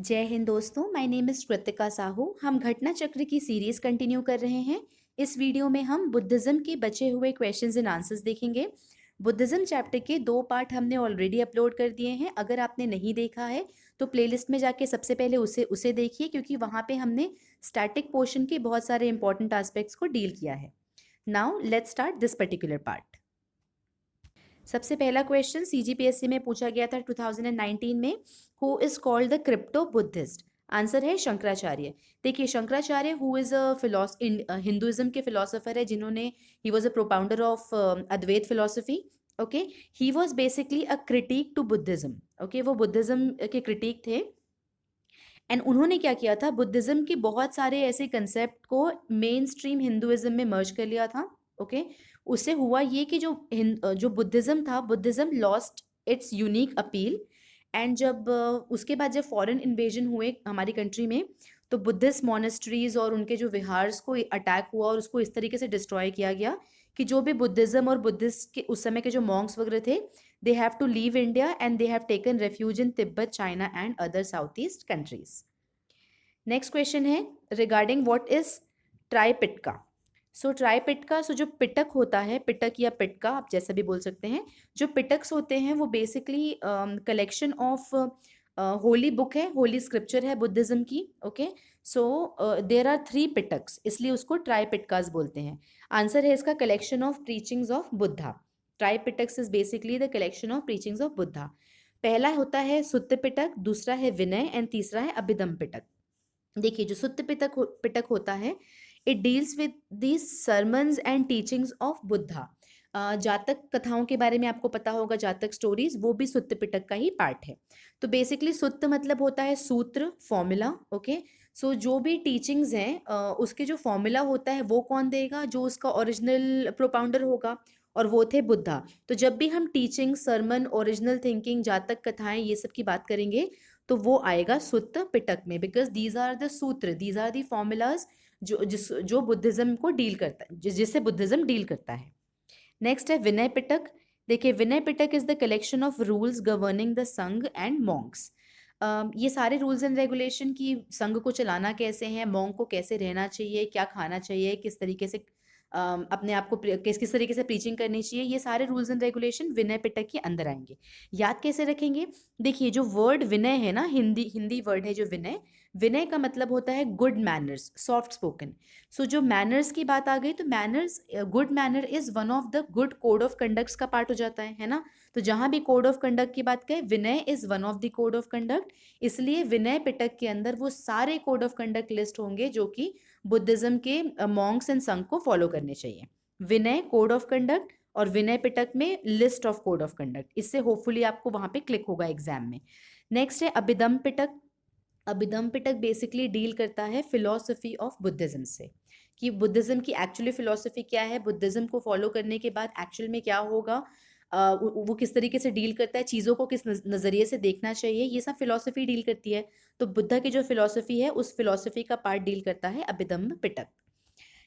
जय हिंद दोस्तों, my name is Kritika Sahu. हम घटना चक्र की सीरीज कंटिन्यू कर रहे हैं। इस वीडियो में हम बुद्धिज़्म के बचे हुए क्वेश्चंस एंड आंसर्स देखेंगे। बुद्धिज़्म चैप्टर के 2 पार्ट हमने ऑलरेडी अपलोड कर दिए हैं। अगर आपने नहीं देखा है तो प्लेलिस्ट में जाके सबसे पहले उसे उसे देखिए, क्योंकि वहाँ पे हमने स्टैटिक पोर्शन के बहुत सारे इंपॉर्टेंट एस्पेक्ट्स को डील किया है। Now let's start this particular part. सबसे पहला क्वेश्चन सीजीपीएससी में पूछा गया था 2019 में। Who is called the crypto Buddhist? Answer है शंकराचार्य। देखिए, Shankaracharya who is a Hinduism के फिलोसोफर है, जिन्होंने he was a propounder of Advaita philosophy. Okay, he was basically a critic to Buddhism. Okay, वो बुद्धिज्म के क्रिटिक थे। एंड उन्होंने क्या किया था, बुद्धिज्म के बहुत सारे ऐसे कंसेप्ट को मेन स्ट्रीम हिंदुइज्म में मर्ज कर लिया था। ओके, उससे हुआ ये कि जो बुद्धिज्म था, Buddhism lost its unique appeal. And जब उसके बाद जब फॉरेन इन्वेजन हुए हमारी कंट्री में, तो बुद्धिस्ट मोनेस्ट्रीज और उनके जो विहार्स को अटैक हुआ और उसको इस तरीके से डिस्ट्रॉय किया गया कि जो भी बुद्धिज्म और बुद्धिस्ट के उस समय के जो मॉन्क्स वगैरह थे, they have to leave India and they have taken refuge in Tibet, China and other Southeast countries. Next question है रिगार्डिंग व्हाट इज ट्राइपिटका। सो ट्राइपिटका, सो जो पिटक होता है, पिटक या पिटका आप जैसा भी बोल सकते हैं, जो पिटक्स होते हैं वो basically collection of holy book है, होली स्क्रिप्चर है बुद्धिज्म की। Okay, so there are 3 pitakas, इसलिए उसको ट्राइपिटकास बोलते हैं। आंसर है इसका collection of preachings of Buddha. Tripitakas is basically the collection of preachings of Buddha. पहला होता है सुत्त पिटक, दूसरा है विनय एंड तीसरा है अभिधम पिटक। देखिए, जो सुत्त पिटक होता है, it deals with the sermons and teachings of Buddha. जातक कथाओं के बारे में आपको पता होगा, जातक स्टोरीज, वो भी सुत्त पिटक का ही पार्ट है। तो बेसिकली सुत्त मतलब होता है सूत्र, फॉर्मूला। ओके, सो जो भी टीचिंग्स हैं, उसके जो फॉर्मूला होता है वो कौन देगा? जो उसका ओरिजिनल प्रोपाउंडर होगा, और वो थे बुद्धा। तो जब भी हम टीचिंग, सरमन, ओरिजिनल थिंकिंग, जातक कथाएं, ये सब की बात करेंगे तो वो आएगा सुत्त पिटक में, बिकॉज दीज आर द सूत्र, दीज आर द फॉर्मूलाज जो बुद्धिज्म को डील करता है, जिससे बुद्धिज्म डील करता है। नेक्स्ट है विनय पिटक। देखिए, Vinaya Pitaka is the collection of rules governing the Sangha and monks. ये सारे रूल्स एंड रेगुलेशन की संघ को चलाना कैसे है, मॉन्क को कैसे रहना चाहिए, क्या खाना चाहिए, किस तरीके से अपने आप को किस किस तरीके से प्रीचिंग करनी चाहिए, ये सारे rules and regulation Vinaya Pitaka के अंदर आएंगे। याद कैसे रखेंगे? देखिए, जो वर्ड विनय है ना, हिंदी हिंदी वर्ड है जो विनय, विनय का मतलब होता है गुड मैनर्स, सॉफ्ट स्पोकन। सो जो मैनर्स की बात आ गई, तो manners, good manner is one of the good code of conducts का पार्ट हो जाता है ना। तो जहां भी कोड ऑफ कंडक्ट की बात करें, Vinaya is one of the code of conduct. इसलिए विनय पिटक के अंदर वो सारे कोड ऑफ कंडक्ट लिस्ट होंगे जो कि बुद्धिज्म के मॉन्क्स एंड संघ को फॉलो करने चाहिए। विनय कोड ऑफ कंडक्ट, और विनय पिटक में list of code of conduct. इससे होपफुली आपको वहां पे क्लिक होगा एग्जाम में। नेक्स्ट है अभिधम पिटक। अभिधम पिटक बेसिकली डील करता है फिलॉसफी ऑफ बुद्धिज्म से, कि बुद्धिज्म की एक्चुअली फिलॉसफी क्या है, बुद्धिज्म को फॉलो करने के बाद एक्चुअल में क्या होगा, वो किस तरीके से डील करता है, चीज़ों को किस नज़रिए से देखना चाहिए, ये सब फिलॉसफी डील करती है। तो बुद्धा की जो फिलॉसफी है, उस फिलॉसफी का पार्ट डील करता है अभिधम्म पिटक।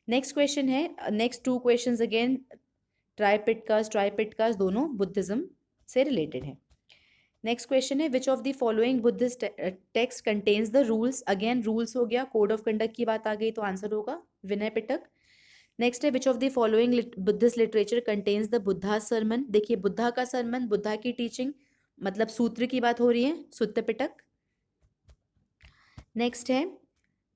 नेक्स्ट क्वेश्चन है, नेक्स्ट 2 क्वेश्चंस अगेन ट्राइपिटकास दोनों बुद्धिज्म से रिलेटेड है। नेक्स्ट क्वेश्चन है which of the following Buddhist text contains the rules. Again rules हो गया, कोड ऑफ कंडक्ट की बात आ गई, तो आंसर होगा विनय पिटक। नेक्स्ट है which of the following Buddhist literature contains the Buddha sermon. देखिए, बुद्धा का सरमन, बुद्धा की टीचिंग, मतलब सूत्र की बात हो रही है, सुत्त पिटक। नेक्स्ट है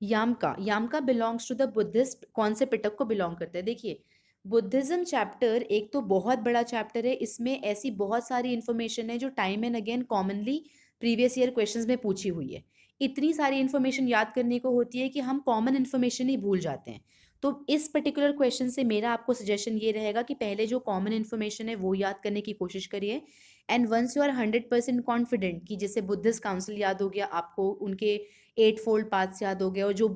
यामका। यामका बिलोंग्स टू द बुद्धिस्ट, कौन से पिटक को बिलोंग करते हैं? देखिए, बुद्धिज्म चैप्टर एक तो बहुत बड़ा चैप्टर है, इसमें ऐसी बहुत सारी इंफॉर्मेशन है जो time and again commonly previous year questions में पूछी हुई है। इतनी सारी इंफॉर्मेशन याद करने को होती है कि हम कॉमन इंफॉर्मेशन ही भूल जाते हैं। तो इस पर्टिकुलर क्वेश्चन से मेरा आपको सजेशन ये रहेगा कि पहले जो कॉमन इंफॉर्मेशन है वो याद करने की कोशिश करिए। And once you are 100% confident कि जैसे बुद्धिस्ट काउंसिल याद हो गया आपको, उनके 8 फोल्ड पाथ्स याद हो गए, और जो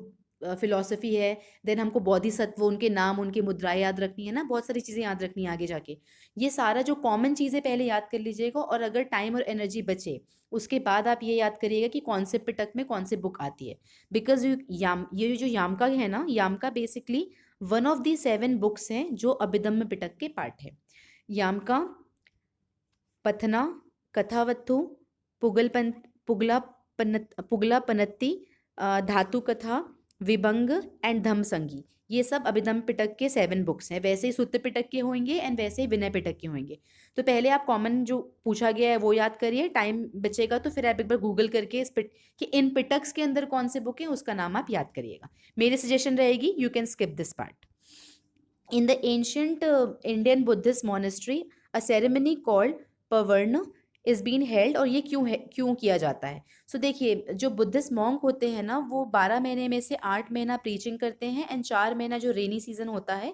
फिलॉसफी है, देन हमको बोधिसत्व, उनके नाम, उनकी मुद्राएं याद रखनी है ना, बहुत सारी चीज़ें याद रखनी है आगे जाके। ये सारा जो कॉमन चीज़ें पहले याद कर लीजिएगा, और अगर टाइम और एनर्जी बचे उसके बाद आप ये याद करिएगा कि कौन से पिटक में कौन से बुक आती है। बिकॉज ये जो यामका है ना, Yamaka basically one of the 7 books हैं जो अभिधम्म पिटक के पार्ट है। यामका, पथना, कथावत्थु, पुगलपंत, पुगला पुगला पनत्ती, धातु कथा, विभंग एंड धम्मसंगी, ये सब अभिधम्म पिटक के 7 बुक्स हैं। वैसे ही सूत्र पिटक के होंगे एंड वैसे ही विनय पिटक के होंगे। तो पहले आप कॉमन जो पूछा गया है वो याद करिए, टाइम बचेगा तो फिर आप एक बार गूगल करके कि इन पिटक्स के अंदर कौन से बुक हैं उसका नाम आप याद करिएगा। मेरी सजेशन रहेगी you can skip this part. In the ancient Indian Buddhist monastery, a ceremony called Pavarna is being held, और ये क्यों किया जाता है? सो देखिए, जो बुद्धिस्ट मॉन्क होते हैं ना, वो 12 महीने में से 8 महीना प्रीचिंग करते हैं एंड 4 महीना जो रेनी सीजन होता है,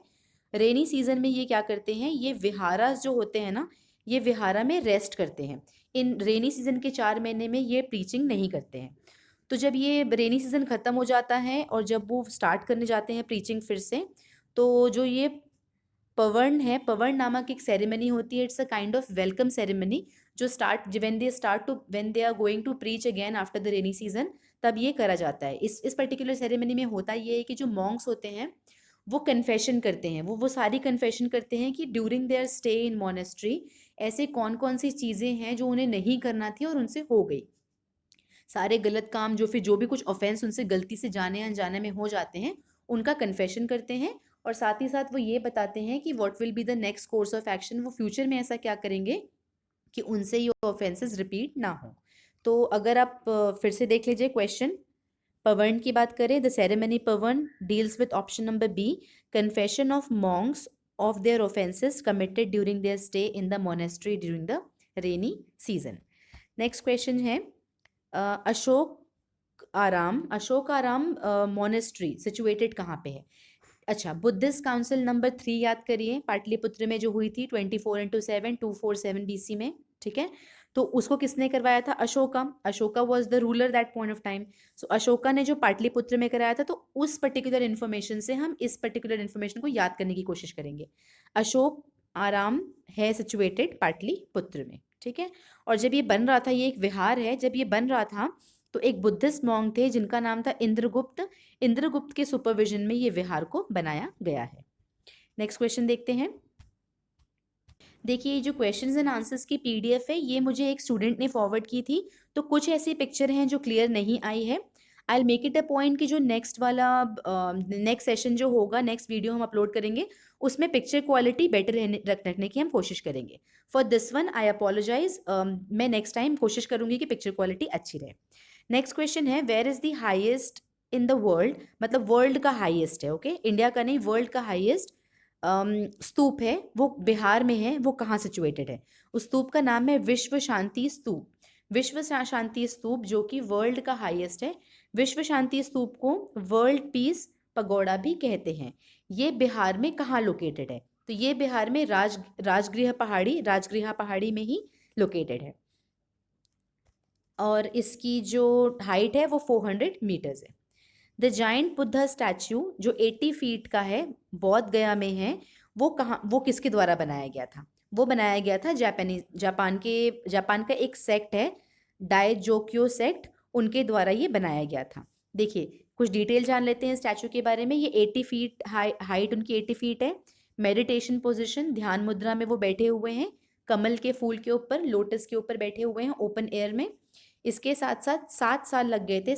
रेनी सीजन में ये क्या करते हैं, ये विहारास जो होते हैं ना, ये विहारा में रेस्ट करते हैं। इन रेनी सीजन के 4 महीने में ये प्रीचिंग नहीं करते हैं। तो जब ये रेनी सीजन ख़त्म हो जाता है और जब वो स्टार्ट करने जाते हैं प्रीचिंग फिर से, तो जो ये पवर्ण है, पवर्ण नामक एक सेरेमनी होती है। It's a kind of welcome ceremony जो when they are going to preach again after the rainy season, तब ये करा जाता है। इस पर्टिकुलर सेरेमनी में होता ये है कि जो मॉन्क्स होते हैं वो कन्फेशन करते हैं, वो सारी कन्फेशन करते हैं कि during their stay in monastery ऐसे कौन कौन सी चीज़ें हैं जो उन्हें नहीं करना थी और उनसे हो गई। सारे गलत काम जो भी कुछ ऑफेंस उनसे गलती से जाने अनजाने में हो जाते हैं, उनका कन्फेशन करते हैं और साथ ही साथ वो ये बताते हैं कि what will be the next course of action, वो फ्यूचर में ऐसा क्या करेंगे कि उनसे ये ऑफेंसेस रिपीट ना हो। तो अगर आप फिर से देख लीजिए क्वेश्चन, पवर्ण की बात करें, the ceremony Pavarana deals with option number B, confession of monks of their offences committed during their stay in the monastery during the rainy season. Next question है, अशोक आराम मोनेस्ट्री सिचुएटेड कहाँ पे है? अच्छा, बुद्धिस्ट काउंसिल नंबर 3 याद करिए, पाटलिपुत्र में जो हुई थी 24/7 247 BC में, ठीक है। तो उसको किसने करवाया था? Ashoka was the ruler that point of time. So Ashoka ने जो पाटलिपुत्र में कराया था, तो उस पर्टिकुलर इन्फॉर्मेशन से हम इस पर्टिकुलर इन्फॉर्मेशन को याद करने की कोशिश करेंगे। अशोक आराम है सिचुएटेड पाटलिपुत्र में, ठीक है। और जब ये बन रहा था, ये एक विहार है, जब ये बन रहा था तो एक बुद्धिस्ट मॉन्क थे जिनका नाम था इंद्रगुप्त के सुपरविजन में ये विहार को बनाया गया है। नेक्स्ट क्वेश्चन देखते हैं। देखिए, ये जो क्वेश्चंस एंड आंसर्स की PDF है, ये मुझे एक स्टूडेंट ने फॉरवर्ड की थी, तो कुछ ऐसी पिक्चर हैं जो क्लियर नहीं आई है। I make it a point कि जो नेक्स्ट सेशन जो होगा, नेक्स्ट वीडियो हम अपलोड करेंगे, उसमें पिक्चर क्वालिटी बेटर रखने की हम कोशिश करेंगे। For this one I apologise, मैं नेक्स्ट टाइम कोशिश करूंगी कि पिक्चर क्वालिटी अच्छी रहे। नेक्स्ट क्वेश्चन है, where is the highest in the world, मतलब वर्ल्ड का हाईएस्ट है, ओके, इंडिया का नहीं, वर्ल्ड का हाईएस्ट स्तूप है, वो बिहार में है, वो कहाँ सिचुएटेड है? उस स्तूप का नाम है विश्व शांति स्तूप। विश्व शांति स्तूप जो कि वर्ल्ड का हाईएस्ट है। विश्व शांति स्तूप को वर्ल्ड पीस पगोड़ा भी कहते हैं। ये बिहार में कहाँ लोकेटेड है? तो ये बिहार में राजगृह पहाड़ी में ही लोकेटेड है और इसकी जो हाइट है वो 400 मीटर्स है। द जाइंट बुद्धा स्टैच्यू जो 80 फीट का है, बौद्ध गया में है, वो किसके द्वारा बनाया गया था? वो बनाया गया था जापान का एक सेक्ट है, डाइजोक्यो सेक्ट, उनके द्वारा ये बनाया गया था। देखिए, कुछ डिटेल जान लेते हैं स्टैच्यू के बारे में। ये 80 फीट हाइट उनकी 80 फीट है। मेडिटेशन पोजिशन, ध्यान मुद्रा में वो बैठे हुए हैं, कमल के फूल के ऊपर, लोटस के ऊपर बैठे हुए हैं ओपन एयर में। इसके साथ साथ 7 साल लग गए थे,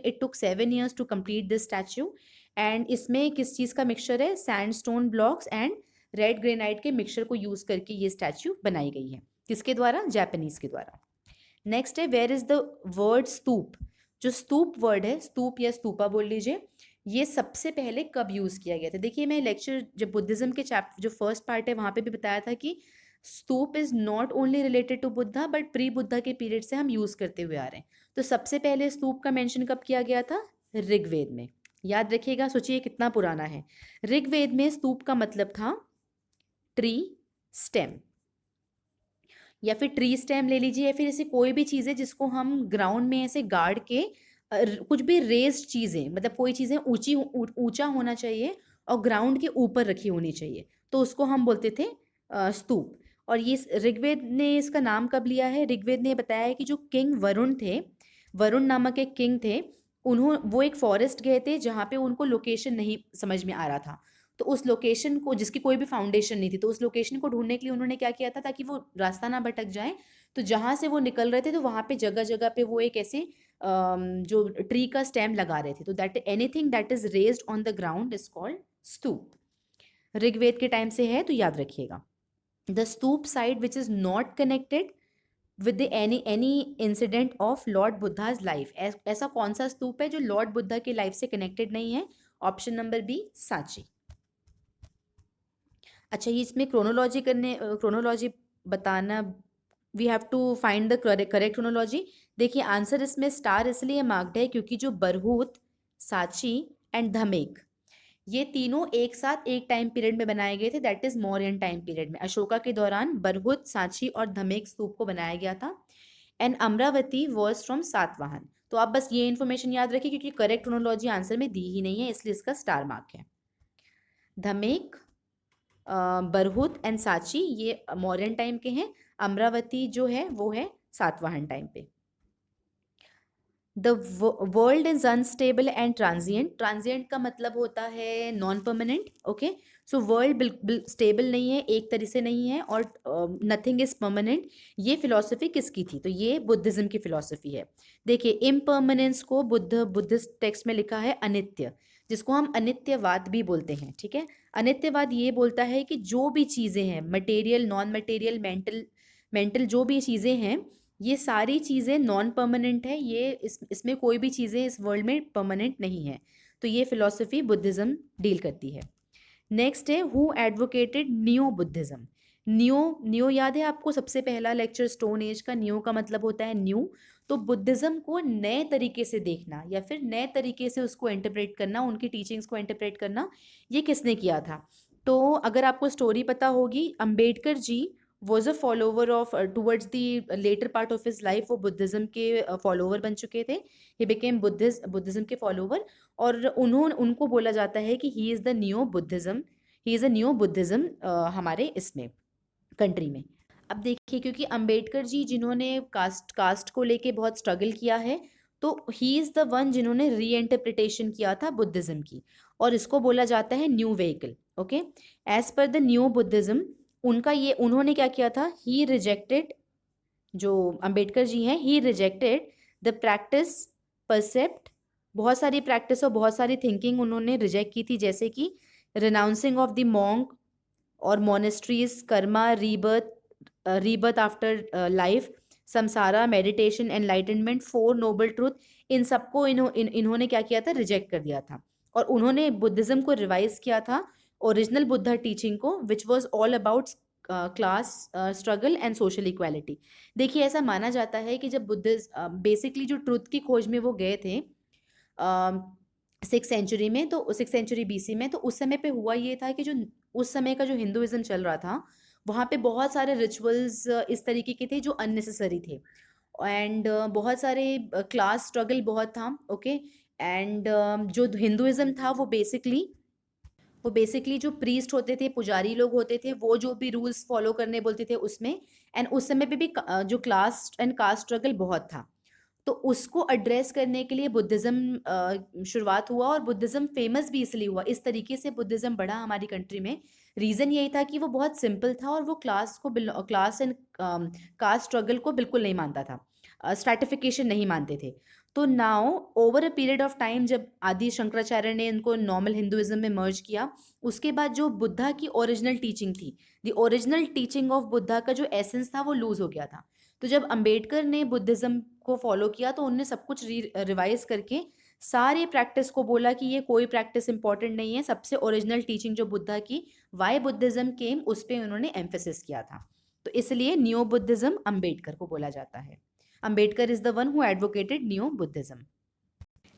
it took 7 years to complete this statue. And इसमें किस चीज़ का मिक्सचर है? Sandstone blocks and red granite के मिक्सचर को यूज़ करके ये स्टैच्यू बनाई गई है। किसके द्वारा? जापानीज के द्वारा। नेक्स्ट है, वेयर इज द वर्ड स्तूप। जो स्तूप वर्ड है, स्तूप या स्तूपा बोल लीजिए, ये सबसे पहले कब यूज़ किया गया था? देखिए, मैं लेक्चर जब बुद्धिज्म के चैप्टर जो फर्स्ट पार्ट है वहाँ पे भी बताया था कि stupa is not only related to Buddha but pre Buddha के पीरियड से हम यूज़ करते हुए आ रहे हैं। तो सबसे पहले स्तूप का मेंशन कब किया गया था? ऋग्वेद में। याद रखिएगा, सोचिए कितना पुराना है। ऋग्वेद में स्तूप का मतलब था ट्री स्टेम, या फिर ट्री स्टेम ले लीजिए, या फिर ऐसी कोई भी चीज़ है जिसको हम ग्राउंड में ऐसे गाड़ के कुछ भी रेस्ड चीज़ें, मतलब कोई चीज़ें ऊंचा होना चाहिए और ग्राउंड के ऊपर रखी होनी चाहिए, तो उसको हम बोलते थे स्तूप। और ये ऋग्वेद ने इसका नाम कब लिया है? ऋग्वेद ने बताया है कि जो किंग वरुण थे, वरुण नामक एक किंग थे, वो एक फॉरेस्ट गए थे जहाँ पे उनको लोकेशन नहीं समझ में आ रहा था। तो उस लोकेशन को, जिसकी कोई भी फाउंडेशन नहीं थी, तो उस लोकेशन को ढूंढने के लिए उन्होंने क्या किया था, ताकि वो रास्ता ना भटक जाए, तो जहाँ से वो निकल रहे थे तो वहाँ पे जगह जगह पे वो एक ऐसे जो ट्री का स्टेम लगा रहे थे। तो that anything that is raised on the ground is called stupa. Rigveda के टाइम से है तो याद रखिएगा। The stupa side which is not connected with any incident of lord Buddha's life. ऐसा कौन सा स्तूप है जो लॉर्ड बुद्धा की लाइफ से कनेक्टेड नहीं है? Option number B, Sanchi. अच्छा, ये इसमें क्रोनोलॉजी बताना, we have to find the correct chronology. देखिए आंसर इसमें स्टार इसलिए मार्क्ड है क्योंकि जो बरहूत, सांची एंड धमेक, ये तीनों एक साथ एक टाइम पीरियड में बनाए गए थे, that is Mauryan time period में। अशोका के दौरान बरहुत, सांची और धमेक स्तूप को बनाया गया था। And Amravati was from Satavahana. तो आप बस ये इन्फॉर्मेशन याद रखिए क्योंकि करेक्ट क्रोनोलॉजी आंसर में दी ही नहीं है, इसलिए इसका स्टार मार्क है। धमेक, बरहुत एंड सांची ये मौर्यन टाइम के हैं। अमरावती जो है वो है सातवाहन टाइम पे। The world is unstable and transient. Transient का मतलब होता है non permanent. Okay, so world stable नहीं है, एक तरह से नहीं है, और नथिंग इज परमानेंट। ये फिलॉसफी किसकी थी? तो ये बुद्धिज्म की फिलॉसफी है। देखिए इम्परमानेंस को बुद्धिस्ट टेक्स्ट में लिखा है अनित्य, जिसको हम अनित्यवाद भी बोलते हैं। ठीक है, अनित्यवाद ये बोलता है कि जो भी चीज़ें हैं, मटेरियल, नॉन मटेरियल, मेंटल जो भी चीज़ें हैं, ये सारी चीज़ें नॉन परमानेंट है। ये इसमें कोई भी चीज़ें इस वर्ल्ड में परमानेंट नहीं है। तो ये फिलॉसफी बुद्धिज्म डील करती है। नेक्स्ट है who advocated neo Buddhism. Neo याद है आपको? सबसे पहला लेक्चर स्टोन एज का, नियो का मतलब होता है न्यू। तो बुद्धिज्म को नए तरीके से देखना या फिर नए तरीके से उसको इंटरप्रेट करना, उनकी टीचिंग्स को इंटरप्रेट करना, ये किसने किया था? तो अगर आपको स्टोरी पता होगी, Ambedkar ji was a follower of towards the latter part of his life, वो बुद्धिज्म के फॉलोवर बन चुके थे। ही बिकेम बुद्धिज्म के फॉलोवर, और उनको बोला जाता है कि he is the new Buddhism, he is a new Buddhism हमारे इसमें कंट्री में। अब देखिए क्योंकि अंबेडकर जी जिन्होंने कास्ट को लेके बहुत स्ट्रगल किया है, तो ही इज़ द वन जिन्होंने री इंटरप्रिटेशन किया था बुद्धिज्म की, और इसको बोला जाता है new vehicle. Okay, as per the new Buddhism, उन्होंने क्या किया था? ही रिजेक्टेड, जो अंबेडकर जी हैं, ही रिजेक्टेड द प्रैक्टिस, परसेप्ट, बहुत सारी प्रैक्टिस और बहुत सारी थिंकिंग उन्होंने रिजेक्ट की थी, जैसे कि रिनाउंसिंग ऑफ द मॉन्क और monasteries, karma, rebirth after life, samsara, meditation, enlightenment, four noble truth, इन सबको इन्होंने क्या किया था? रिजेक्ट कर दिया था। और उन्होंने बुद्धिज्म को रिवाइज किया था, ओरिजिनल बुद्धा टीचिंग को, which was all about class struggle and social equality. देखिए ऐसा माना जाता है कि जब बुद्धिज्म बेसिकली जो ट्रुथ की खोज में वो गए थे 6th सेंचुरी में, तो 6th सेंचुरी BC में, तो उस समय पे हुआ ये था कि जो उस समय का जो हिंदुइज्म चल रहा था, वहाँ पे बहुत सारे रिचुअल्स इस तरीके के थे जो अननेसेसरी थे, एंड बहुत सारे क्लास स्ट्रगल बहुत था। ओके, एंड जो हिंदुइज्म था वो बेसिकली जो प्रीस्ट होते थे, पुजारी लोग होते थे, वो जो भी रूल्स फॉलो करने बोलते थे उसमें, एंड उस समय पे भी जो क्लास एंड कास्ट स्ट्रगल बहुत था। तो उसको एड्रेस करने के लिए बुद्धिज्म शुरुआत हुआ, और बुद्धिज्म फेमस भी इसलिए हुआ, इस तरीके से बुद्धिज्म बढ़ा हमारी कंट्री में। रीज़न यही था कि वो बहुत सिंपल था, और वो क्लास एंड कास्ट स्ट्रगल को बिल्कुल नहीं मानता था, स्ट्रैटिफिकेशन नहीं मानते थे। तो now over a period of time, जब आदि शंकराचार्य ने इनको नॉर्मल हिंदुइज्म में मर्ज किया, उसके बाद जो बुद्धा की ओरिजिनल टीचिंग थी, the original teaching of Buddha का जो एसेंस था वो लूज हो गया था। तो जब अंबेडकर ने बुद्धिज्म को फॉलो किया, तो उनने सब कुछ रिवाइज करके सारे प्रैक्टिस को बोला कि ये कोई प्रैक्टिस इंपॉर्टेंट नहीं है, सबसे ओरिजिनल टीचिंग जो बुद्धा की, वाई बुद्धिज्म केम, उस पर उन्होंने एम्फेसिस किया था। तो इसलिए न्यू बुद्धिज्म अंबेडकर को बोला जाता है। Ambedkar is the one who advocated new Buddhism.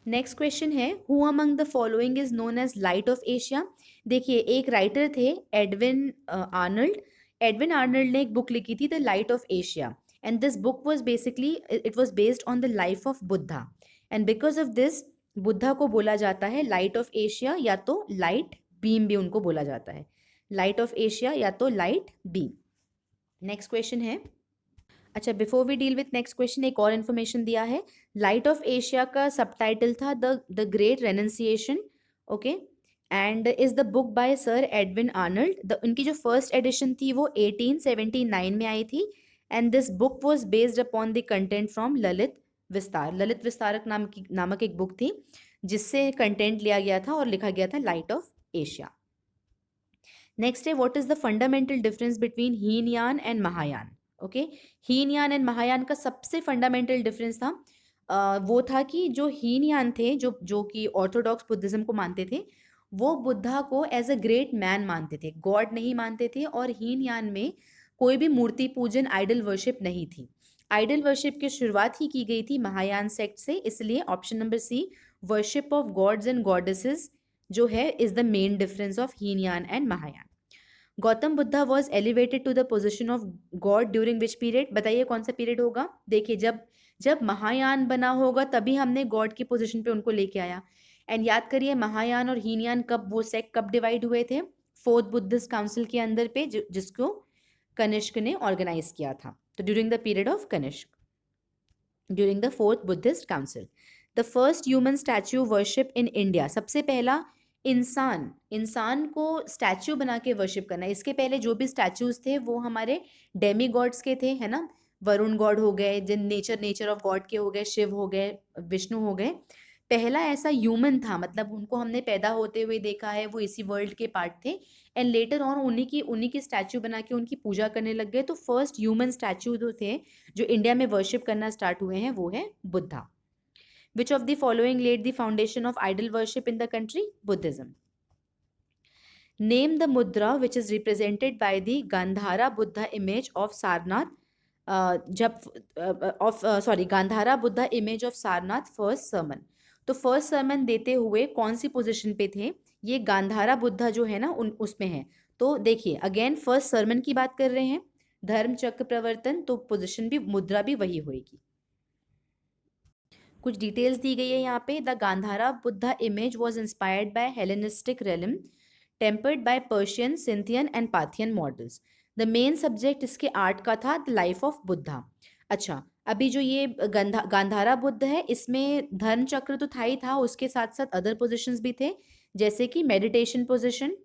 Next question है who among the following is known as light of Asia. देखिए एक राइटर थे एडविन आर्नल्ड। एडविन आर्नल्ड ने एक बुक लिखी थी the light of Asia, and this book was basically it was based on the life of Buddha, and because of this Buddha को बोला जाता है लाइट ऑफ एशिया, या तो लाइट बीम भी उनको बोला जाता है, लाइट ऑफ एशिया या तो लाइट बीम। नेक्स्ट क्वेश्चन है, अच्छा before we deal with next question, एक और इन्फॉर्मेशन दिया है। लाइट ऑफ एशिया का सबटाइटल था the great renunciation. Okay, and is the book by sir Edwin Arnold. उनकी जो फर्स्ट एडिशन थी वो 1879 में आई थी, and this book was based upon the content from Lalit विस्तार। ललित विस्तारक नामक एक बुक थी जिससे कंटेंट लिया गया था और लिखा गया था लाइट ऑफ एशिया। नेक्स्ट है what is the fundamental difference between Hinayana and Mahayana. Okay, Hinayana and Mahayana का सबसे फंडामेंटल डिफरेंस था वो था कि जो हीनयान थे, जो जो कि ऑर्थोडॉक्स बुद्धिज्म को मानते थे, वो बुद्धा को एज अ ग्रेट मैन मानते थे, गॉड नहीं मानते थे। और हीनयान में कोई भी मूर्ति पूजन, आइडल वर्शिप नहीं थी। आइडल वर्शिप की शुरुआत ही की गई थी महायान सेक्ट से, इसलिए option number C, worship of gods and goddesses जो है is the main difference of Hinayana and Mahayana. Gautam Buddha was elevated to the position of god during which period, बताइए कौन सा पीरियड होगा। देखिए, जब जब महायान बना होगा तभी हमने गॉड की पोजीशन पे उनको लेके आया। एंड याद करिए महायान और हीनयान कब, वो सेक्ट कब डिवाइड हुए थे, फोर्थ बुद्धिस्ट काउंसिल के अंदर पे, जिसको कनिष्क ने ऑर्गेनाइज किया था। तो during the period of Kanishka, during the fourth Buddhist council. The first human statue worship in India, सबसे पहला इंसान को स्टैच्यू बना के वर्शिप करना। इसके पहले जो भी स्टैच्यूज थे वो हमारे डेमी गॉड्स के थे, है ना, वरुण गॉड हो गए, जिन नेचर ऑफ गॉड के हो गए, शिव हो गए, विष्णु हो गए। पहला ऐसा ह्यूमन था, मतलब उनको हमने पैदा होते हुए देखा है, वो इसी वर्ल्ड के पार्ट थे। एंड लेटर ऑन उन्हीं की स्टैच्यू बना के उनकी पूजा करने लग गए। तो फर्स्ट ह्यूमन स्टैच्यू जो थे, जो इंडिया में वर्शिप करना स्टार्ट हुए हैं, वो है Buddha. Which of the following laid the foundation of idol worship in the country? Buddhism. Name the mudra which is represented by the Gandhara Buddha image of Sarnath. Gandhara Buddha image of Sarnath first sermon. तो first sermon देते हुए कौन सी position पे थे, ये गांधारा बुद्धा जो है ना उसमें है। तो देखिए अगेन फर्स्ट सर्मन की बात कर रहे हैं, धर्म चक्र प्रवर्तन, तो पोजीशन भी, मुद्रा भी वही होगी। कुछ डिटेल्स दी गई है यहाँ पे। The Gandhara Buddha image was inspired by Hellenistic realm, tempered by Persian, Scythian and Parthian models. The main subject इसके आर्ट का था द लाइफ ऑफ बुद्धा। अच्छा, अभी जो ये गांधारा बुद्ध है, इसमें धर्म चक्र तो था ही था, उसके साथ साथ अदर पोजिशंस भी थे, जैसे कि मेडिटेशन पोजिशन।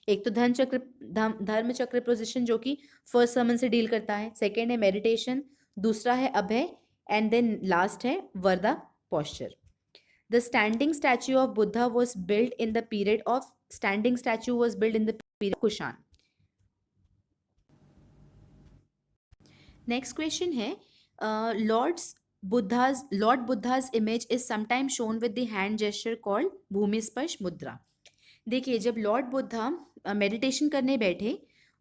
एक तो धर्म चक्र पोजिशन जो कि फर्स्ट सर्मन से डील करता है, सेकेंड है मेडिटेशन, दूसरा है अभय, एंड देन लास्ट है वर्दा posture. The standing statue of Buddha was built in the period of Kushan. Next question है Lord Buddha's image is sometimes shown with the hand gesture called भूमि स्पर्श मुद्रा। देखिए जब Lord Buddha meditation करने बैठे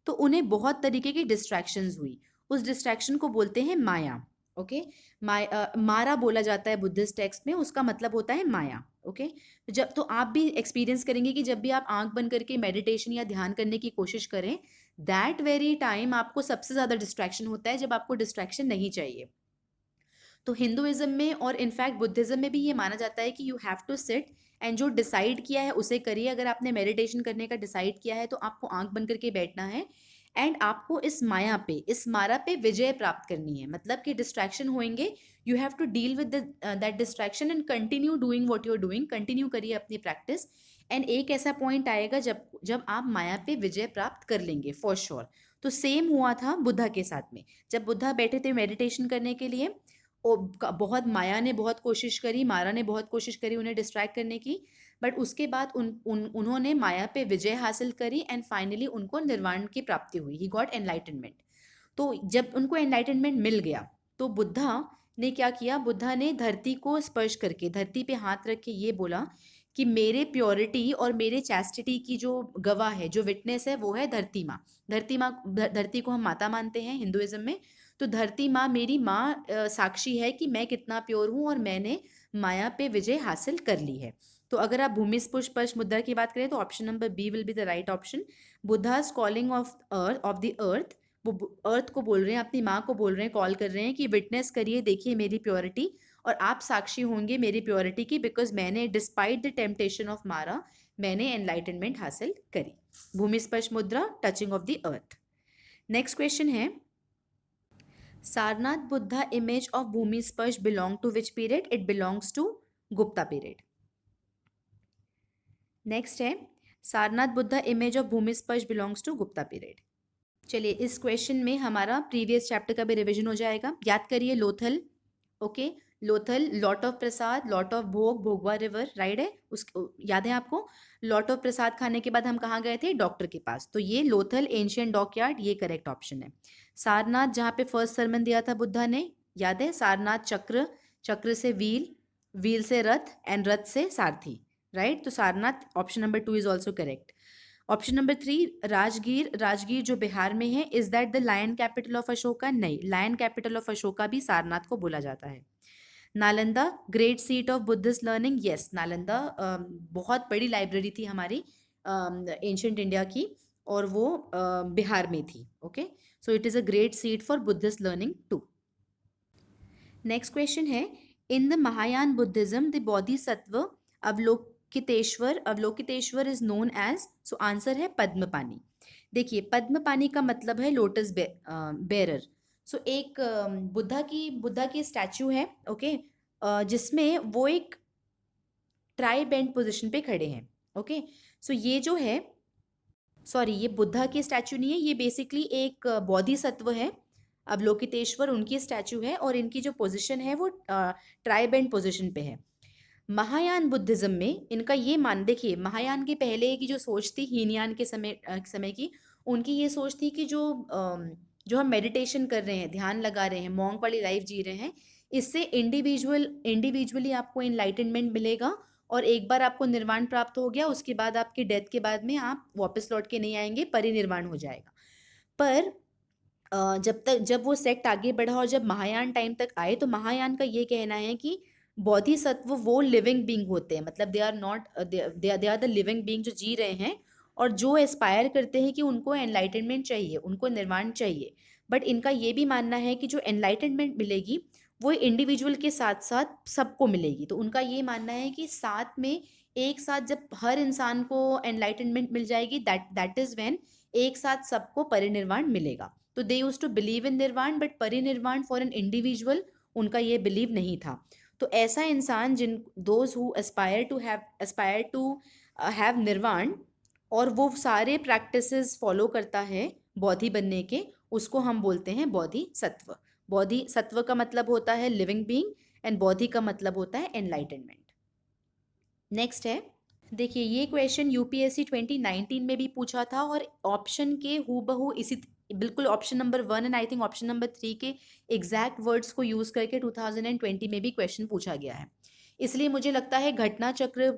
तो उन्हें बहुत तरीके की डिस्ट्रैक्शंस हुई, उस डिस्ट्रैक्शन को बोलते हैं माया। ओके, मारा बोला जाता है बुद्धिस्ट टेक्स्ट में, उसका मतलब होता है माया। ओके, जब तो आप भी एक्सपीरियंस करेंगे कि जब भी आप आंख बंद करके मेडिटेशन या ध्यान करने की कोशिश करें, दैट वेरी टाइम आपको सबसे ज़्यादा डिस्ट्रैक्शन होता है जब आपको डिस्ट्रैक्शन नहीं चाहिए। तो हिंदुइज्म में और इनफैक्ट बुद्धिज्म में भी ये माना जाता है कि you have to sit and जो डिसाइड किया है उसे करिए। अगर आपने मेडिटेशन करने का डिसाइड किया है तो आपको आंख बंद करके बैठना है एंड आपको इस मारा पे विजय प्राप्त करनी है। मतलब कि डिस्ट्रैक्शन होंगे, you have to deal with that distraction and continue doing what you are doing, continue करिए अपनी प्रैक्टिस। एंड एक ऐसा पॉइंट आएगा जब आप माया पे विजय प्राप्त कर लेंगे फॉर श्योर। तो सेम हुआ था बुद्धा के साथ में। जब बुद्धा बैठे थे मेडिटेशन करने के लिए, बहुत माया ने बहुत कोशिश करी, मारा ने बहुत कोशिश करी उन्हें डिस्ट्रैक्ट करने की, बट उसके बाद उन्होंने माया पे विजय हासिल करी एंड फाइनली उनको निर्वाण की प्राप्ति हुई, ही गॉट एनलाइटनमेंट। तो जब उनको एनलाइटनमेंट मिल गया तो बुद्धा ने क्या किया, बुद्धा ने धरती को स्पर्श करके, धरती पे हाथ रख के ये बोला कि मेरे प्योरिटी और मेरे चैस्टिटी की जो गवाह है, जो विटनेस है, वो है धरती माँ। धरती को हम माता मानते हैं हिंदुइज्म में। तो धरती माँ, मेरी माँ साक्षी है कि मैं कितना प्योर हूँ और मैंने माया पे विजय हासिल कर ली है। तो अगर आप भूमि स्पर्श मुद्रा की बात करें तो option number B will be the right option. Buddha's calling of the earth, वो अर्थ को बोल रहे हैं, अपनी माँ को बोल रहे हैं, कॉल कर रहे हैं कि विटनेस करिए, देखिए मेरी प्योरिटी, और आप साक्षी होंगे मेरी प्योरिटी की, बिकॉज मैंने डिस्पाइट द टेम्पटेशन ऑफ मारा, मैंने एनलाइटनमेंट हासिल करी। भूमि स्पर्श मुद्रा, touching of the earth. Next question है Sarnath Buddha image of Bhumi Sparsh belong to which period? It belongs to Gupta period. Next है Sarnath Buddha image of Bhumi Sparsh belongs to Gupta period. चलिए इस क्वेश्चन में हमारा प्रीवियस चैप्टर का भी revision हो जाएगा। याद करिए Lothal, okay, Lothal, lot of Prasad, lot of भोग, भोगवा रिवर, राइट है, उस याद है आपको। लॉट ऑफ प्रसाद खाने के बाद हम कहाँ गए थे? डॉक्टर के पास। तो ये लोथल एंशियंट डॉकयार्ड, ये करेक्ट ऑप्शन है। सारनाथ, जहाँ पे फर्स्ट सरमन दिया था बुद्धा ने, याद है, सारनाथ चक्र, चक्र से व्हील, व्हील से रथ, एंड रथ से सारथी, राइट। तो Sarnath option number 2 is also correct. Option number 3, Rajgir, Rajgir जो बिहार में है, is that the lion capital of Ashoka? नहीं, लायन कैपिटल ऑफ अशोका भी सारनाथ को बोला जाता है। Nalanda, great seat of Buddhist learning, yes, Nalanda बहुत बड़ी लाइब्रेरी थी हमारी एंशियंट इंडिया की, और वो बिहार में थी, okay. So it is a great seat for Buddhist learning too. Next question है, in the Mahayana Buddhism the Bodhisattva Avalokiteshvara, Avalokiteshvara is known as, so answer है पद्मपानी। देखिए पद्मपानी का मतलब है लोटस बेरर। सो एक बुद्धा की स्टैचू है, ओके, जिसमें वो एक ट्राई बेंड पोजिशन पे खड़े हैं, ओके। सो ये जो है, सॉरी, ये बुद्धा की स्टैचू नहीं है, ये बेसिकली एक बोधिसत्व है, अवलोकितेश्वर उनकी स्टैचू है, और इनकी जो पोजीशन है वो ट्राई बेंड पोजीशन पे है। महायान बुद्धिज्म में इनका ये मान, देखिए महायान के पहले की जो सोच थी हीनयान के समय की, उनकी ये सोच थी कि जो हम मेडिटेशन कर रहे हैं, ध्यान लगा रहे हैं, मॉन्क वाली लाइफ जी रहे हैं, इससे इंडिविजुअली आपको इनलाइटनमेंट मिलेगा, और एक बार आपको निर्वाण प्राप्त हो गया, उसके बाद आपकी डेथ के बाद में आप वापस लौट के नहीं आएंगे, परिनिर्वाण हो जाएगा। पर जब वो सेक्ट आगे बढ़ा और जब महायान टाइम तक आए, तो महायान का ये कहना है कि बोधिसत्व वो लिविंग बींग होते हैं, मतलब they are not, they are the living being जो जी रहे हैं, और जो एस्पायर करते हैं कि उनको एनलाइटनमेंट चाहिए, उनको निर्वाण चाहिए। बट इनका ये भी मानना है कि जो एनलाइटनमेंट मिलेगी वो इंडिविजुअल के साथ साथ सबको मिलेगी। तो उनका ये मानना है कि साथ में, एक साथ जब हर इंसान को एनलाइटनमेंट मिल जाएगी, दैट इज व्हेन एक साथ सबको परिनिर्वाण मिलेगा। तो they use to believe in nirvana, but parinirvana for an individual उनका ये बिलीव नहीं था। तो ऐसा इंसान, जिन those who aspire to have nirvana, और वो सारे प्रैक्टिसेस फॉलो करता है बोधि बनने के, उसको हम बोलते हैं बोधिसत्व। बोधिसत्व का मतलब होता है लिविंग बीइंग, एंड बोधि का मतलब होता है एनलाइटनमेंट। नेक्स्ट है, देखिए ये क्वेश्चन यूपीएससी 2019 में भी पूछा था, और ऑप्शन के हूबहू इसी, बिल्कुल option number 1 and I think option number 3 के एग्जैक्ट वर्ड्स को यूज करके 2020 में भी क्वेश्चन पूछा गया है। इसलिए मुझे लगता है घटना चक्र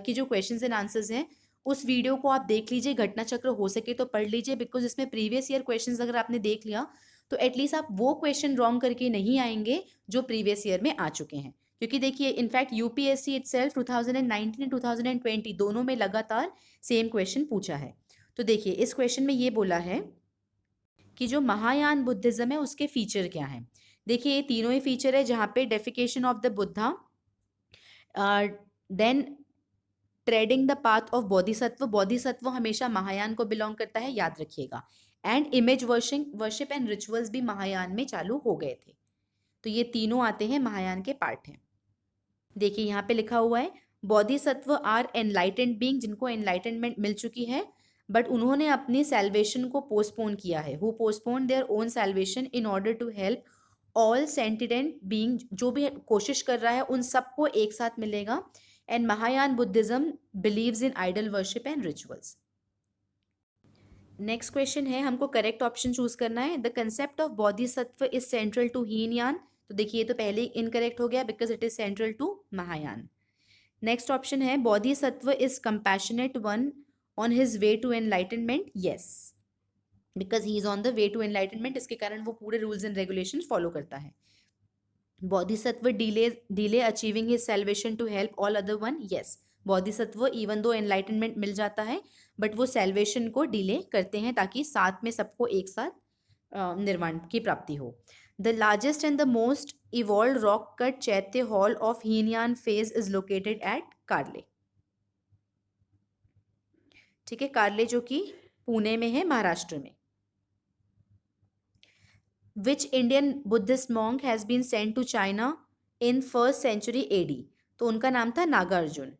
की जो क्वेश्चंस एंड आंसर्स हैं, उस वीडियो को आप देख लीजिए, घटना चक्र हो सके तो पढ़ लीजिए, बिकॉज इसमें प्रीवियस ईयर क्वेश्चंस अगर आपने देख लिया तो एटलीस्ट आप वो क्वेश्चन रॉन्ग करके नहीं आएंगे जो प्रीवियस ईयर में आ चुके हैं। क्योंकि देखिए इनफैक्ट यूपीएससी इटसेल्फ 2019 एंड 2020 दोनों में लगातार सेम क्वेश्चन पूछा है। तो देखिए इस क्वेश्चन में ये बोला है कि जो महायान बुद्धिज्म है उसके फीचर क्या हैं। देखिए ये तीनों ही फीचर है, जहाँ पे deification of the Buddha, then treading the path of Bodhisattva, Bodhisattva हमेशा महायान को बिलोंग करता है, याद रखिएगा, and image worship and rituals भी महायान में चालू हो गए थे। तो ये तीनों आते हैं महायान के पार्ट हैं। देखिए यहाँ पे लिखा हुआ है, बोधिसत्व आर एनलाइटेंड बीइंग, जिनको एनलाइटेनमेंट मिल चुकी है, बट उन्होंने अपनी सैल्वेशन को पोस्टपोन किया है। Who postpone their own salvation in order to help all sentient being, जो भी कोशिश कर रहा है उन सबको एक साथ मिलेगा। And Mahayana Buddhism believes in idol worship and rituals. Next question है, हमको करेक्ट ऑप्शन चूज करना है। The concept of Bodhisattva is central to Hinayana, तो देखिए ये तो पहले ही इनकरेक्ट हो गया because it is central to Mahayana. Next option है, Bodhisattva is compassionate one on his way to enlightenment, yes, because he is on the way to enlightenment, इसके कारण वो पूरे रूल्स एंड रेगुलेशन फॉलो करता है। Bodhisattva delay achieving his salvation to help all other one, yes, Bodhisattva even though enlightenment मिल जाता है but वो सेल्वेशन को डिले करते हैं ताकि साथ में सबको एक साथ निर्वाण की प्राप्ति हो। The largest and the most evolve rock cut chaitya hall of Hinayana phase is located at Karle. ठीक है, कार्ले जो कि पुणे में है, महाराष्ट्र में। Which Indian Buddhist monk has been sent to China in 1st century AD, तो उनका नाम था नागार्जुन।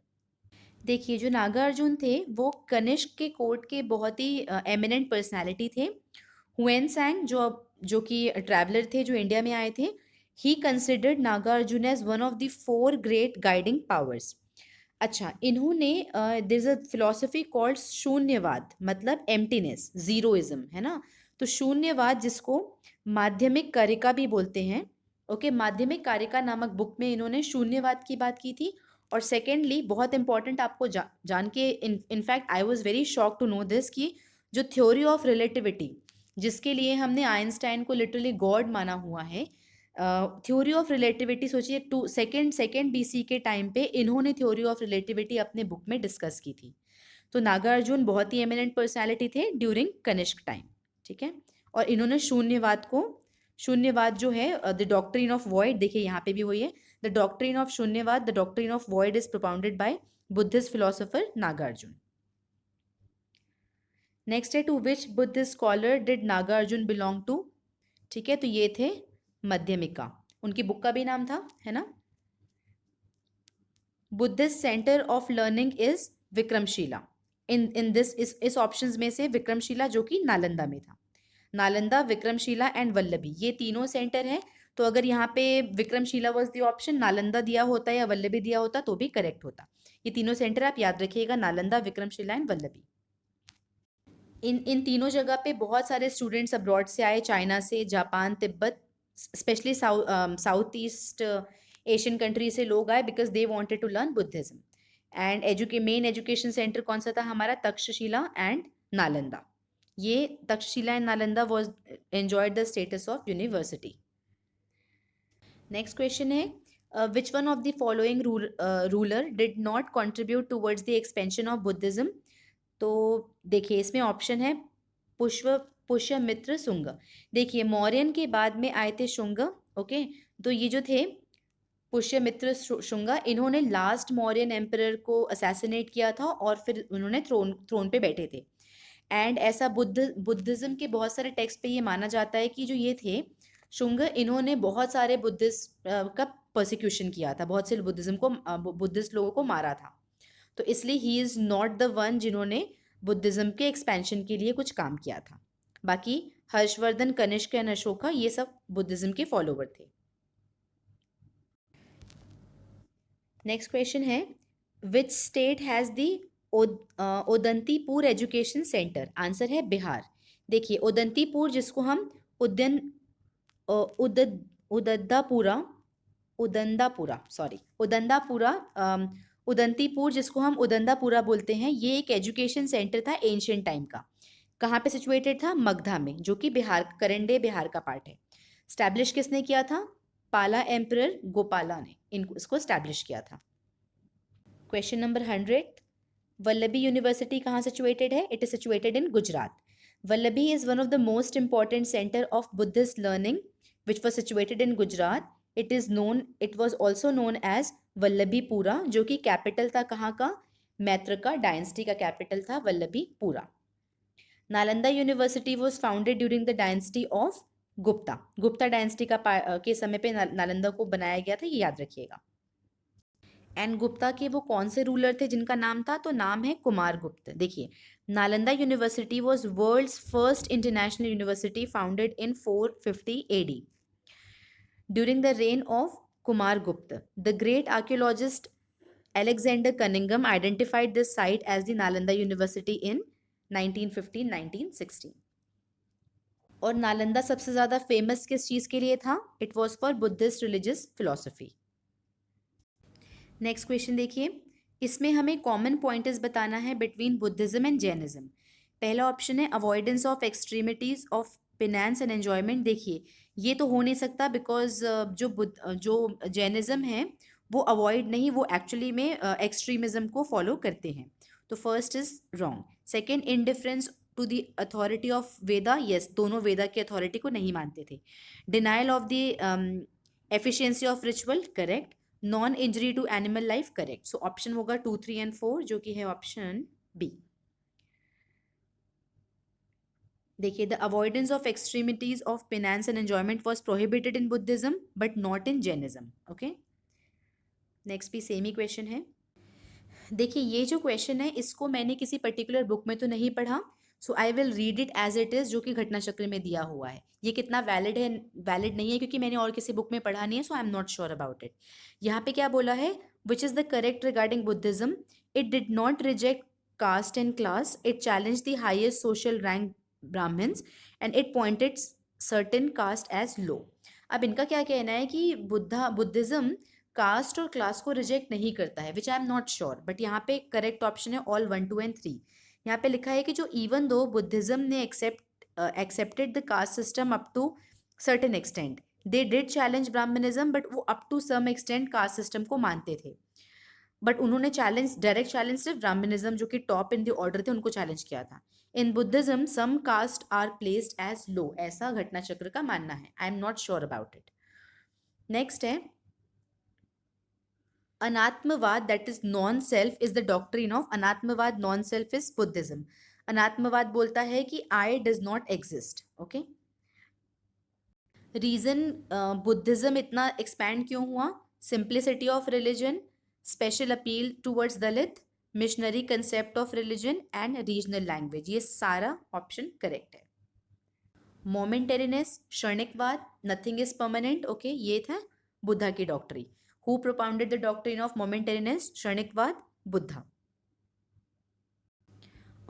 देखिए जो नागार्जुन थे वो कनिष्क के कोर्ट के बहुत ही एमिनेंट पर्सनालिटी थे। हुएन सैंग जो कि ट्रैवलर थे जो इंडिया में आए थे, he considered Nagarjuna as one of the 4 great guiding powers. अच्छा, इन्होंने there is a philosophy called Shunyavada, मतलब एम्प्टीनेस, जीरोइज्म, है ना। तो शून्यवाद जिसको माध्यमिक कारिका भी बोलते हैं, ओके, माध्यमिक कारिका नामक बुक में इन्होंने शून्यवाद की बात की थी। और सेकेंडली, बहुत इंपॉर्टेंट आपको जान के in fact I was very shock to know this, कि जो थ्योरी ऑफ रिलेटिविटी, जिसके लिए हमने आइंस्टाइन को लिटरली गॉड माना हुआ है, थ्योरी ऑफ रिलेटिविटी, सोचिए सेकेंड बीसी के टाइम पे इन्होंने थ्योरी ऑफ रिलेटिविटी अपने बुक में डिस्कस की थी। तो नागार्जुन बहुत ही एमिनेंट पर्सनालिटी थे ड्यूरिंग कनिष्क टाइम, ठीक है। और इन्होंने शून्यवाद जो है, द डॉक्ट्रिन ऑफ वॉइड, देखिए यहाँ पे भी वही है, the doctrine of Shunyavada, the doctrine of void is propounded by Buddhist philosopher Nagarjuna. Next है, to which Buddhist scholar did Nagarjuna belong to. ठीक है, तो ये थे मध्यमिका, उनकी बुक का भी नाम था, है ना। Buddhist centre of learning is Vikramshila. In this इस ऑप्शंस में से विक्रमशिला जो कि नालंदा में था, नालंदा, विक्रमशिला एंड वल्लभी, ये तीनों सेंटर हैं। तो अगर यहाँ पे Vikramshila was the option, Nalanda दिया होता या वल्लभी दिया होता तो भी करेक्ट होता। ये तीनों सेंटर आप याद रखिएगा, नालंदा, विक्रमशिला एंड वल्लभी। इन तीनों जगह पे बहुत सारे स्टूडेंट्स अब्रॉड से आए, चाइना से, Japan, Tibet, especially south east Asian country से लोग आए, because they wanted to learn Buddhism. And main education centre कौन सा था हमारा, तक्षशिला एंड नालंदा। ये Takshashila and Nalanda was enjoyed the status of university. Next question है, which one of the following ruler did not contribute towards the expansion of Buddhism. तो देखिए इसमें option है पुष्यमित्र शुंग। देखिए मौर्यन के बाद में आए थे शुंग, ओके। तो ये जो थे पुष्यमित्र शुंग, इन्होंने लास्ट मौर्यन एम्परर को असैसिनेट किया था और फिर उन्होंने थ्रोन पे बैठे थे। एंड ऐसा बुद्धिज्म के बहुत सारे टेक्स्ट पे ये माना जाता है कि जो ये थे शुंग, इन्होंने बहुत सारे बुद्धिस्ट का परसिक्यूशन किया था, बहुत से बुद्धिस्ट लोगों को मारा था। तो इसलिए he is not the one जिन्होंने बुद्धिज्म के एक्सपेंशन के लिए कुछ काम किया था। बाकी हर्षवर्धन, कनिष्क एंड अशोका, ये सब बुद्धिज्म के फॉलोवर थे। नेक्स्ट क्वेश्चन है, which state has the Udantipur education centre. Answer है बिहार। देखिए उदंतीपुर जिसको हम उदन उदंदापुरा उदंतीपुर जिसको हम उदंदापुरा बोलते हैं, ये एक एजुकेशन सेंटर था एंशियंट टाइम का। कहाँ पे सिचुएटेड था, मगधा में, जो कि बिहार, करंट डे बिहार का पार्ट है। स्टैब्लिश किसने किया था, पाला एम्परर गोपाला ने इसको स्टैब्लिश किया था। क्वेश्चन नंबर 100, वल्लभी यूनिवर्सिटी कहाँ सिचुएटेड है, it is situated in Gujarat. Vallabhi is one of the most important centre of Buddhist learning which was situated in Gujarat. It was also known as Vallabhipura, जो कि कैपिटल था कहाँ का, मैत्रका डायनेस्टी का कैपिटल था Vallabhipura. Nalanda university was founded during the dynasty of Gupta dynasty के समय पे नालंदा को बनाया गया था, ये याद रखिएगा। एंड गुप्ता के वो कौन से रूलर थे जिनका नाम था, तो नाम है कुमार गुप्त। देखिए Nalanda university was world's first international university founded in 450 AD during the reign of Kumar Gupta. The great archaeologist Alexander Cunningham identified this site as the Nalanda University in 1915-1916. और नालंदा सबसे ज़्यादा फेमस किस चीज़ के लिए था, it was for Buddhist religious philosophy. Next question देखिए, इसमें हमें कॉमन पॉइंटर्स बताना है बिटवीन बुद्धिज्म एंड जैनिज्म। पहला ऑप्शन है avoidance of extremities of penance and enjoyment. देखिए ये तो हो नहीं सकता, बिकॉज जो जैनिज्म है वो अवॉइड नहीं, वो एक्चुअली में एक्सट्रीमिज्म को फॉलो करते हैं। तो first is wrong. Second, indifference to the authority of Veda, yes, दोनों वेदा की अथॉरिटी को नहीं मानते थे। Denial of the efficiency of ritual, correct. Non injury to animal life, correct. So option होगा 2, 3 एंड 4, जो कि है ऑप्शन बी। देखिए the avoidance of extremities of penance and enjoyment was prohibited in Buddhism but not in Jainism, okay. Next भी same ही question है। देखिए ये जो क्वेश्चन है इसको मैंने किसी पर्टिकुलर बुक में तो नहीं पढ़ा, so I will read it as it is, जो कि घटना चक्र में दिया हुआ है। ये कितना वैलिड है, वैलिड नहीं है, क्योंकि मैंने और किसी बुक में पढ़ा नहीं है, so I am not sure about it. यहाँ पे क्या बोला है, which is the correct regarding Buddhism, it did not reject caste and class, it challenged the highest social rank brahmins and it pointed certain caste as low। अब इनका क्या कहना है कि बुद्धिज्म कास्ट और क्लास को रिजेक्ट नहीं करता है, which I am not sure, but यहाँ पे करेक्ट ऑप्शन है ऑल 1, 2 and 3। यहाँ पे लिखा है कि जो इवन दो बुद्धिज्म ने accepted the caste system up to certain extent, they did challenge Brahmanism, but वो up to some extent caste system को मानते थे, बट उन्होंने डायरेक्ट चैलेंज सिर्फ ब्राह्मणिज्म जो कि टॉप इन द ऑर्डर थे उनको चैलेंज किया था। In Buddhism some caste are placed as low, ऐसा घटना चक्र का मानना है। I am not sure about it. Next है Anatmavada, that is non self is the doctrine of, Anatmavada non self is Buddhism. Anatmavada बोलता है कि I does not exist. Okay, reason Buddhism इतना expand क्यों हुआ, simplicity of religion, special appeal towards Dalit, missionary concept of religion and regional language. ये सारा option correct है। Momentariness, Kshanikavada, nothing is permanent. Okay, ये था बुद्धा की doctrine. Who propounded the doctrine of momentariness, Kshanikavada, Buddha.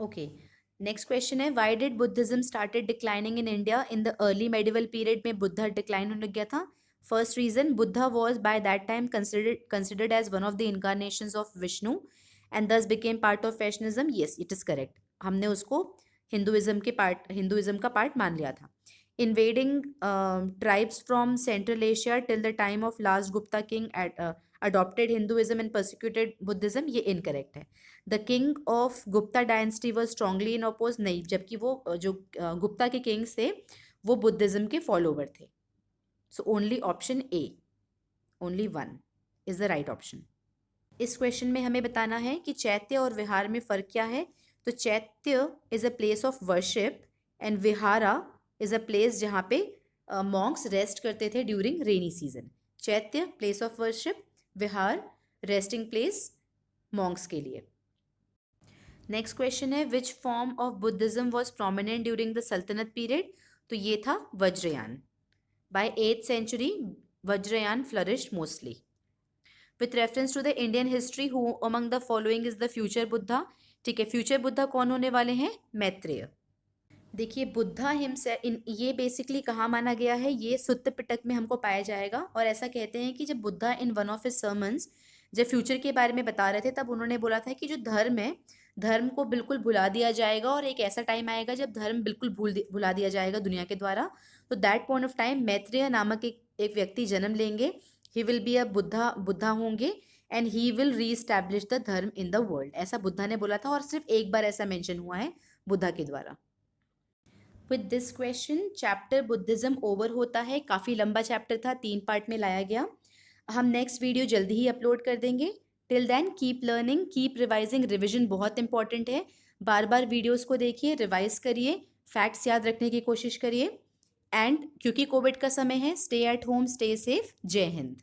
Okay, next question है why did Buddhism started declining in India in the early medieval period में Buddha decline होने गया था। First reason, Buddha was by that time considered as one of the incarnations of Vishnu and thus became part of Vaishnavism। yes, it is correct। हमने उसको Hinduism का part मान लिया था। Invading tribes from central Asia till the time of last Gupta king adopted Hinduism and persecuted Buddhism, ये incorrect है। The king of Gupta dynasty was strongly in oppose, नहीं, जबकि वो जो गुप्ता के किंग्स थे वो बुद्धिज्म के फॉलोवर थे। So only option A, only 1 is the right option. इस क्वेश्चन में हमें बताना है कि चैत्य और विहार में फ़र्क क्या है। तो chaitya is a place of worship and vihara is a place जहाँ पे मॉन्क्स रेस्ट करते थे during rainy season. Chaitya place of worship, vihar resting place monks के लिए। नेक्स्ट क्वेश्चन है which form of Buddhism was prominent during the Sultanate period. तो ये था Vajrayana. By 8th century, Vajrayana flourished mostly. With reference to the Indian history, who among the following is the future Buddha? ठीक है, future Buddha कौन होने वाले हैं? मैत्रेय। देखिए, बुद्धा ये बेसिकली कहाँ माना गया है, ये सुत्त पिटक में हमको पाया जाएगा। और ऐसा कहते हैं कि जब Buddha in one of his sermons जब फ्यूचर के बारे में बता रहे थे, तब उन्होंने बोला था कि जो धर्म है, धर्म को बिल्कुल भुला दिया जाएगा और एक ऐसा टाइम आएगा जब धर्म बिल्कुल भुला दिया जाएगा दुनिया के द्वारा। तो that point of time Maitreya नामक एक व्यक्ति जन्म लेंगे। He will be a Buddha होंगे and he will reestablish the dharma in the world, ऐसा बुद्धा ने बोला था। और सिर्फ एक बार ऐसा मेंशन हुआ है बुद्धा के द्वारा। With this question chapter Buddhism over होता है। काफ़ी लंबा चैप्टर था, 3 पार्ट में लाया गया। हम नेक्स्ट वीडियो जल्दी ही अपलोड कर देंगे। Till then keep learning, keep revising. Revision बहुत इंपॉर्टेंट है, बार बार वीडियोस को देखिए, रिवाइज करिए, फैक्ट्स याद रखने की कोशिश करिए। एंड क्योंकि कोविड का समय है, stay at home, stay safe. जय हिंद।